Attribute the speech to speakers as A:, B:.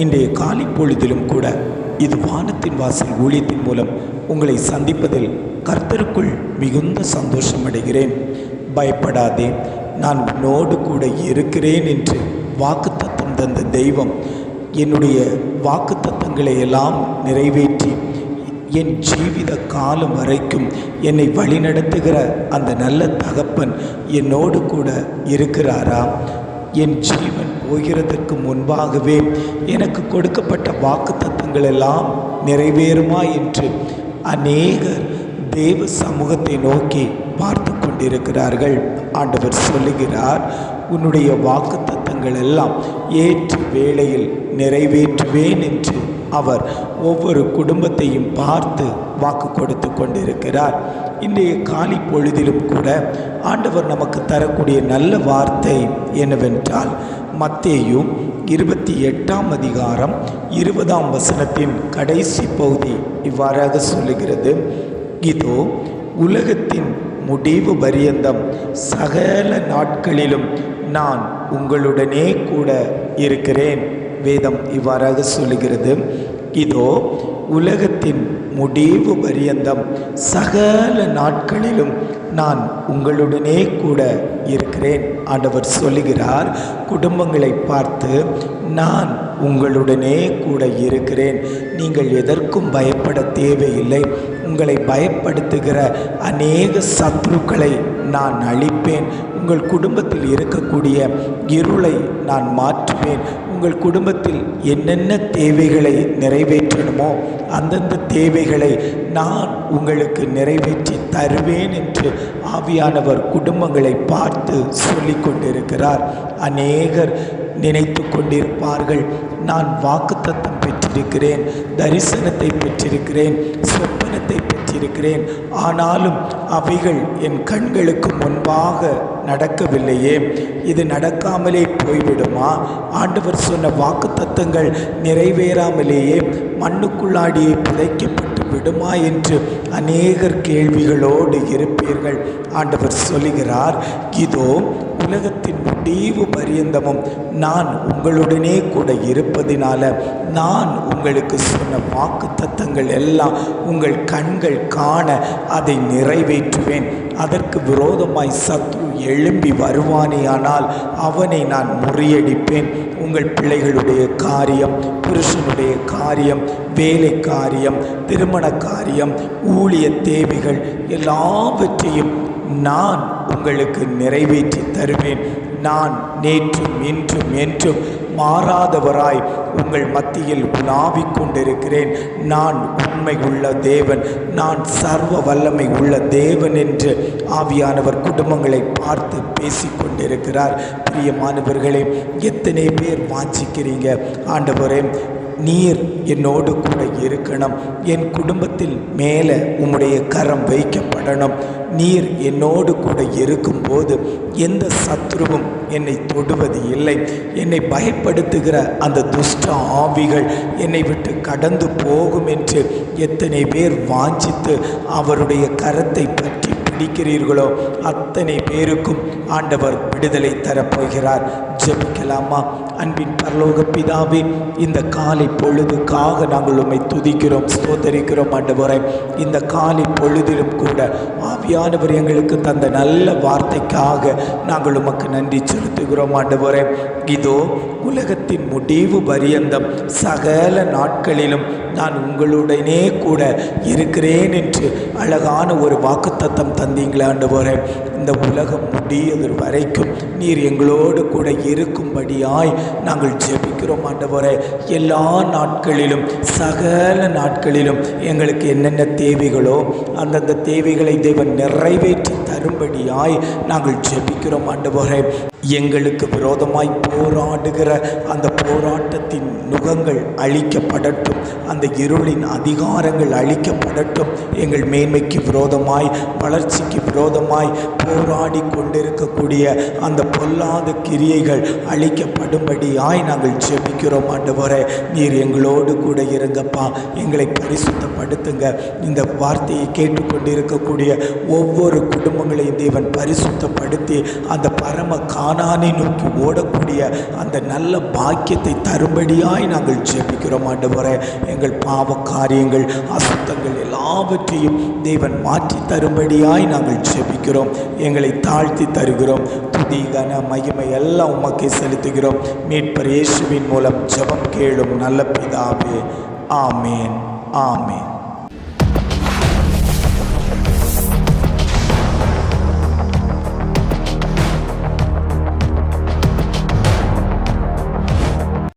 A: இன்றைய காலை பொழுதிலும் கூட இது வானத்தின் வாசல் ஊழியத்தின் மூலம் உங்களை சந்திப்பதில் கர்த்தருக்குள் மிகுந்த சந்தோஷம் அடைகிறேன். பயப்படாதே, நான் உன்னோடு கூட இருக்கிறேன் என்று வாக்குத்தத்தம் தந்த தெய்வம் என்னுடைய வாக்குத்தத்தங்களை எல்லாம் நிறைவேற்றி என் ஜீவித காலம் வரைக்கும் என்னை வழிநடத்துகிற அந்த நல்ல தகப்பன் என்னோடு கூட இருக்கிறாரா? என் ஜீவன் போகிறதற்கு முன்பாகவே எனக்கு கொடுக்கப்பட்ட வாக்குத்தத்தங்கள் எல்லாம் நிறைவேறுமா என்று அநேகர் தேவ சமூகத்தை நோக்கி பார்த்து கொண்டிருக்கிறார்கள். ஆண்டவர் சொல்லுகிறார், உன்னுடைய வாக்குத்தத்தங்கள் எல்லாம் ஏற்ற வேளையில் நிறைவேற்றுவேன் என்று அவர் ஒவ்வொரு குடும்பத்தையும் பார்த்து வாக்கு கொடுத்து கொண்டிருக்கிறார். இன்றைய காலை பொழுதிலும் கூட ஆண்டவர் நமக்கு தரக்கூடிய நல்ல வார்த்தை என்னவென்றால், மத்தேயு 28 அதிகாரம் 20 கடைசி பகுதி இவ்வாறாக சொல்லுகிறது, இதோ உலகத்தின் முடிவு பரியந்தம் சகல நாட்களிலும் நான் உங்களுடனே கூட இருக்கிறேன். வேதம் இவ்வாறாக சொல்லுகிறது, இதோ உலகத்தின் முடிவு பரியந்தம் சகல நாட்களிலும் நான் உங்களுடனே கூட இருக்கிறேன். ஆண்டவர் சொல்லுகிறார், குடும்பங்களை பார்த்து நான் உங்களுடனே கூட இருக்கிறேன், நீங்கள் எதற்கும் பயப்பட தேவையில்லை, உங்களை பயப்படுத்துகிற அநேக சத்துருக்களை நான் அழிப்பேன், உங்கள் குடும்பத்தில் இருக்கக்கூடிய இருளை நான் மாற்றுவேன், உங்கள் குடும்பத்தில் என்னென்ன தேவைகளை நிறைவேற்றணுமோ அந்தந்த தேவைகளை நான் உங்களுக்கு நிறைவேற்றி தருவேன் என்று ஆவியானவர் குடும்பங்களை பார்த்து சொல்லி கொண்டிருக்கிறார். அநேகர் நினைத்து கொண்டிருப்பார்கள், நான் வாக்குத்தத்தம் பெற்றிருக்கிறேன், தரிசனத்தை பெற்றிருக்கிறேன், சொப்பனத்தை பெற்றிருக்கிறேன், ஆனாலும் அவைகள் என் கண்களுக்கு முன்பாக நடக்கவில்லையே, இது நடக்காமலே போய்விடுமா? ஆண்டவர் சொன்ன வாக்குத்தத்தங்கள் நிறைவேறாமலேயே மண்ணுக்குள்ளாடியே புதைக்கப்பட்டு விடுமா என்று அநேகர் கேள்விகளோடு இருப்பீர்கள். ஆண்டவர் சொல்லுகிறார், இதோ உலகத்தின் முடிவு பரியந்தமும் நான் உங்களுடனே கூட இருப்பதினால நான் உங்களுக்கு சொன்ன வாக்குத்தத்தங்கள் எல்லாம் உங்கள் கண்கள் காண அதை நிறைவேற்றுவேன். அதற்கு விரோதமாய் சத்ரு எழும்பி வருவானேயானால் அவனை நான் முறியடிப்பேன். உங்கள் பிள்ளைகளுடைய காரியம், புருஷனுடைய காரியம், வேலை காரியம், திருமண காரியம், ஊழிய தேவைகள் எல்லாவற்றையும் நான் உங்களுக்கு நிறைவேற்றி தருவேன். நான் நேற்றும் இன்றும் என்றும் மாறாதவராய் உங்கள் மத்தியில் உலாவிக் கொண்டிருக்கிறேன். நான் உண்மை உள்ள தேவன், நான் சர்வ வல்லமை உள்ள தேவன் என்று ஆவியானவர் குடும்பங்களை பார்த்து பேசிக்கொண்டிருக்கிறார். பிரியமானவர்களே, எத்தனை பேர் வாஞ்சிக்கிறீங்க, ஆண்டவரே நீர் என்னோடு கூட இருக்கணும், என் குடும்பத்தில் மேலே உம்முடைய கரம் வைக்கப்படணும், நீர் என்னோடு கூட இருக்கும்போது எந்த சத்துருவும் என்னை தொடுவது இல்லை, என்னை பயப்படுத்துகிற அந்த துஷ்ட ஆவிகள் என்னை விட்டு கடந்து போகும் என்று எத்தனை பேர் வாஞ்சித்து அவருடைய கரத்தை பற்றி பிடிக்கிறீர்களோ அத்தனை பேருக்கும் ஆண்டவர் விடுதலை தரப்போகிறார். ஜெபிக்கலாமா? அன்பின் பரலோக பிதாவே, இந்த காலை பொழுதுக்காக நாங்கள் உம்மை துதிக்கிறோம், ஸ்தோத்தரிக்கிறோம். ஆண்டவரே, இந்த காலை பொழுதிலும் கூட ஆவியானவர் எங்களுக்கு தந்த நல்ல வார்த்தைக்காக நாங்கள் உமக்கு நன்றி செலுத்துகிறோம். ஆண்டவரே, இதோ உலகத்தின் முடிவு பரியந்தம் சகல நாட்களிலும் நான் உங்களுடனே கூட இருக்கிறேன் என்று அழகான ஒரு வாக்குத்தத்தம் தந்தீங்களே. ஆண்டவரே, இந்த உலகம் முடியது வரைக்கும் நீர் எங்களோடு கூட இருக்கும்படியாய் நாங்கள் ஜெபிக்கிறோம். ஆண்டவரே, எல்லா நாட்களிலும் சகல நாட்களிலும் எங்களுக்கு என்னென்ன தேவைகளோ அந்தந்த தேவைகளை தேவன் நிறைவேற்றி தரும்படியாய் நாங்கள் ஜெபிக்கிறோம். ஆண்டவரே, எங்களுக்கு விரோதமாய் போராடுகிற அந்த போராட்டத்தின் நுகங்கள் அழிக்கப்படட்டும், அந்த இருளின் அதிகாரங்கள் அழிக்கப்படட்டும். எங்கள் மேன்மைக்கு விரோதமாய், வளர்ச்சிக்கு விரோதமாய் போராடி கொண்டிருக்கக்கூடிய அந்த பொல்லாத கிரியைகள் அழிக்கப்படும்படியாய் நாங்கள் ஜெபிக்கிறோம். ஆண்டவரே, நீர் எங்களோடு கூட இருங்கப்பா, எங்களை பரிசுத்தப்படுத்துங்க. இந்த வார்த்தையை கேட்டுக்கொண்டிருக்கக்கூடிய ஒவ்வொரு குடும்பங்களையும் தேவன் பரிசுத்தப்படுத்தி அந்த பரம கானானை நோக்கி ஓடக்கூடிய அந்த நல்ல பாக்கியத்தை தரும்படியாய் நாங்கள் ஜெபிக்கிறோம் ஆண்டவரே. எங்கள் பாவ காரியங்கள், அசுத்தங்கள் எல்லாவற்றையும் தேவன் மாற்றி தரும்படியாய் நாங்கள் ஜெபிக்கிறோம். எங்களை தாழ்த்தி தருகிறோம். துதி, கன, மகிமை எல்லாம் உமக்கே செலுத்துகிறோம். மீட்பர் இயேசுவின் மூலம் ஜெபம் கேளும் நல்ல பிதாவே. ஆமேன், ஆமேன்.